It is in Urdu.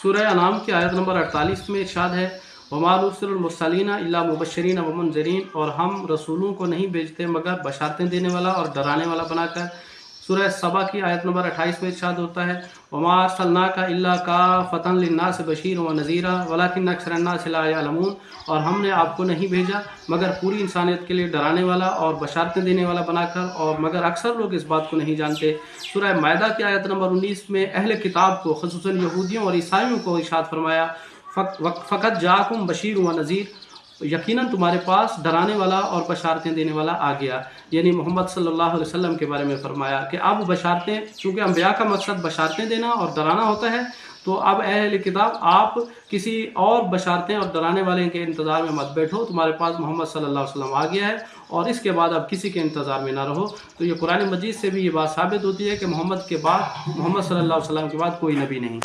سورہ انعام کی آیت نمبر 48 میں ارشاد ہے وما نرسل المرسلین الا مبشرین ومنذرین، اور ہم رسولوں کو نہیں بھیجتے مگر بشارتیں دینے والا اور ڈرانے والا بنا کر۔ سورہ سبا کی آیت نمبر 28 میں ارشاد ہوتا ہے وما ارسلناک الا کافۃ للناس بشیرا ونذیرا ولکن اکثر الناس لا یعلمون، اور ہم نے آپ کو نہیں بھیجا مگر پوری انسانیت کے لیے ڈرانے والا اور بشارتیں دینے والا بنا کر، اور مگر اکثر لوگ اس بات کو نہیں جانتے۔ سورہ مائدہ کی آیت نمبر 19 میں اہل کتاب کو خصوصاً یہودیوں اور عیسائیوں کو ارشاد فرمایا فقط جاءکم بشیر و نذیر، یقیناً تمہارے پاس ڈرانے والا اور بشارتیں دینے والا آ گیا، یعنی محمد صلی اللہ علیہ وسلم کے بارے میں فرمایا کہ اب بشارتیں، چونکہ انبیاء کا مقصد بشارتیں دینا اور ڈرانا ہوتا ہے، تو اب اہل کتاب آپ کسی اور بشارتیں اور ڈرانے والے کے انتظار میں مت بیٹھو، تمہارے پاس محمد صلی اللہ علیہ وسلم آ گیا ہے اور اس کے بعد اب کسی کے انتظار میں نہ رہو۔ تو یہ قرآن مجید سے بھی یہ بات ثابت ہوتی ہے کہ محمد صلی اللہ علیہ وسلم کے بعد کوئی نبی نہیں۔